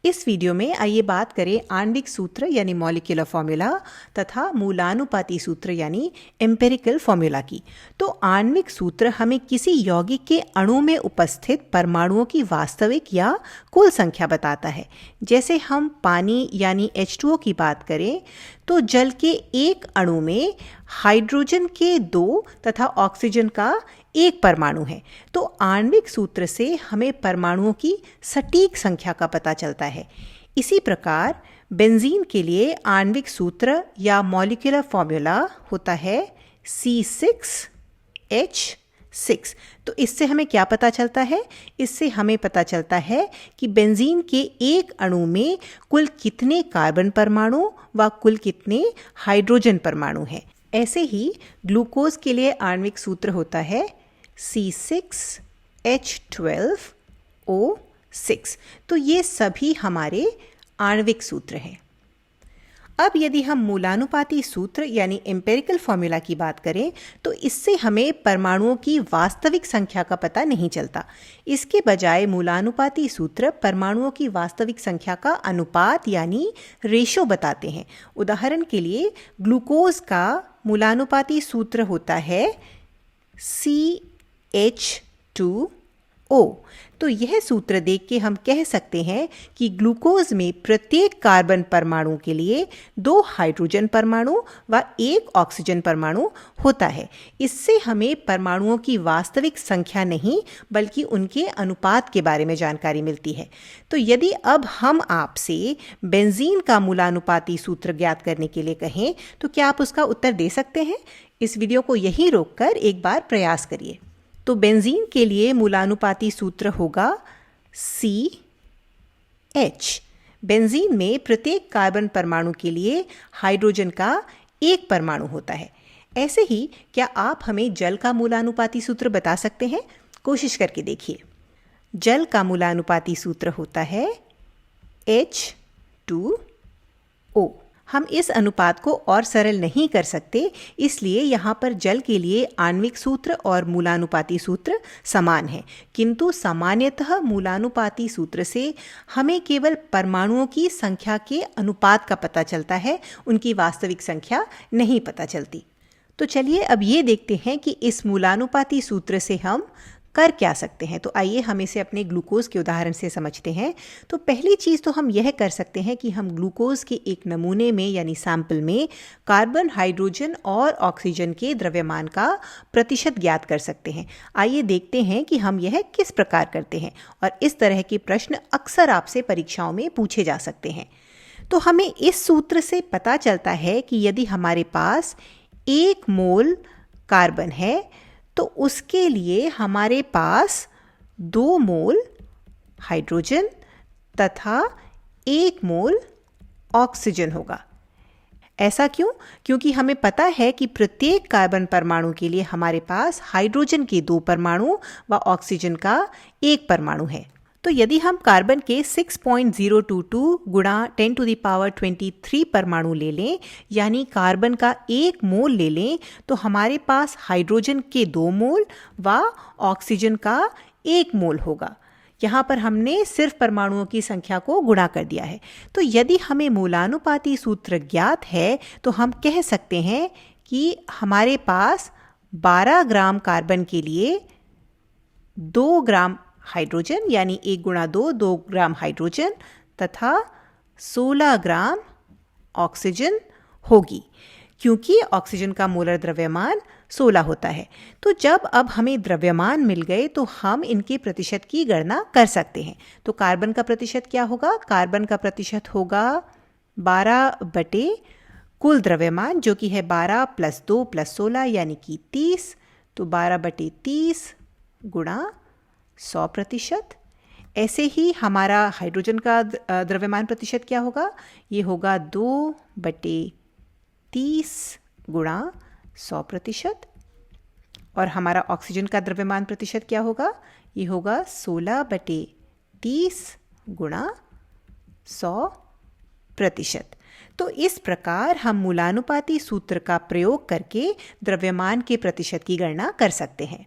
इस वीडियो में आइए बात करें आणविक सूत्र यानी मॉलिक्यूलर फॉर्मूला तथा मूलानुपाती सूत्र यानी एम्पिरिकल फॉर्मूला की। तो आणविक सूत्र हमें किसी यौगिक के अणु में उपस्थित परमाणुओं की वास्तविक या कुल संख्या बताता है। जैसे हम पानी यानी H2O की बात करें तो जल के एक अणु में हाइड्रोजन के 2 तथा ऑक्सीजन का 1 परमाणु है। तो आणविक सूत्र से हमें परमाणुओं की सटीक संख्या का पता चलता है। इसी प्रकार बेंजीन के लिए आणविक सूत्र या मॉलिक्यूलर फॉर्मूला होता है C6H6। तो इससे हमें क्या पता चलता है? इससे हमें पता चलता है कि बेंजीन के एक अणु में कुल कितने कार्बन परमाणु व कुल कितने हाइड्रोजन परमाणु हैं। ऐसे ही ग्लूकोज के लिए आणविक सूत्र होता है C6H12O6। तो ये सभी हमारे आणविक सूत्र हैं। अब यदि हम मूलानुपाती सूत्र यानी एम्पिरिकल फॉर्मूला की बात करें तो इससे हमें परमाणुओं की वास्तविक संख्या का पता नहीं चलता। इसके बजाय मूलानुपाती सूत्र परमाणुओं की वास्तविक संख्या का अनुपात यानी रेशो बताते हैं। उदाहरण के लिए ग्लूकोज का मूलानुपाती सूत्र होता है CH2O। तो यह सूत्र देख के हम कह सकते हैं कि ग्लूकोज में प्रत्येक कार्बन परमाणु के लिए 2 हाइड्रोजन परमाणु व 1 ऑक्सीजन परमाणु होता है। इससे हमें परमाणुओं की वास्तविक संख्या नहीं बल्कि उनके अनुपात के बारे में जानकारी मिलती है। तो यदि अब हम आपसे बेंजीन का मूलानुपाती सूत्र ज्ञात करने के लिए कहें तो क्या आप उसका उत्तर दे सकते हैं? इस वीडियो को यहीं रोककर एक बार प्रयास करिए। तो बेंजीन के लिए मूलानुपाती सूत्र होगा CH। बेंजीन में प्रत्येक कार्बन परमाणु के लिए हाइड्रोजन का 1 परमाणु होता है। ऐसे ही क्या आप हमें जल का मूलानुपाती सूत्र बता सकते हैं? कोशिश करके देखिए। जल का मूलानुपाती सूत्र होता है H2O। हम इस अनुपात को और सरल नहीं कर सकते, इसलिए यहाँ पर जल के लिए आणविक सूत्र और मूलानुपाती सूत्र समान है, किंतु सामान्यतः मूलानुपाती सूत्र से हमें केवल परमाणुओं की संख्या के अनुपात का पता चलता है, उनकी वास्तविक संख्या नहीं पता चलती। तो चलिए अब ये देखते हैं कि इस मूलानुपाती सूत्र से हम कर क्या सकते हैं। तो आइए हम इसे अपने ग्लूकोज के उदाहरण से समझते हैं। तो पहली चीज़ तो हम यह कर सकते हैं कि हम ग्लूकोज के एक नमूने में यानी सैंपल में कार्बन, हाइड्रोजन और ऑक्सीजन के द्रव्यमान का प्रतिशत ज्ञात कर सकते हैं। आइए देखते हैं कि हम यह किस प्रकार करते हैं, और इस तरह के प्रश्न अक्सर आपसे परीक्षाओं में पूछे जा सकते हैं। तो हमें इस सूत्र से पता चलता है कि यदि हमारे पास 1 मोल कार्बन है तो उसके लिए हमारे पास 2 मोल हाइड्रोजन तथा 1 मोल ऑक्सीजन होगा। ऐसा क्यों? क्योंकि हमें पता है कि प्रत्येक कार्बन परमाणु के लिए हमारे पास हाइड्रोजन के 2 परमाणु व ऑक्सीजन का 1 परमाणु है। तो यदि हम कार्बन के 6.022 गुणा 10⁻23 परमाणु ले लें, यानी कार्बन का 1 मोल ले लें, तो हमारे पास हाइड्रोजन के 2 मोल व ऑक्सीजन का 1 मोल होगा। यहाँ पर हमने सिर्फ परमाणुओं की संख्या को गुणा कर दिया है। तो यदि हमें मूलानुपाती सूत्र ज्ञात है तो हम कह सकते हैं कि हमारे पास 12 ग्राम कार्बन के लिए 2 ग्राम हाइड्रोजन यानी 1 गुणा 2 ग्राम हाइड्रोजन तथा 16 ग्राम ऑक्सीजन होगी, क्योंकि ऑक्सीजन का मोलर द्रव्यमान 16 होता है। तो जब अब हमें द्रव्यमान मिल गए तो हम इनके प्रतिशत की गणना कर सकते हैं। तो कार्बन का प्रतिशत क्या होगा? कार्बन का प्रतिशत होगा 12 बटे कुल द्रव्यमान, जो कि है 12 + 2 + 16 यानी कि 30। तो 12 बटे 30 गुणा 100%। ऐसे ही हमारा हाइड्रोजन का द्रव्यमान प्रतिशत क्या होगा? ये होगा 2 बटे 30 गुणा 100%। और हमारा ऑक्सीजन का द्रव्यमान प्रतिशत क्या होगा? ये होगा 16 बटे 30 गुणा 100%। तो इस प्रकार हम मूलानुपाती सूत्र का प्रयोग करके द्रव्यमान के प्रतिशत की गणना कर सकते हैं।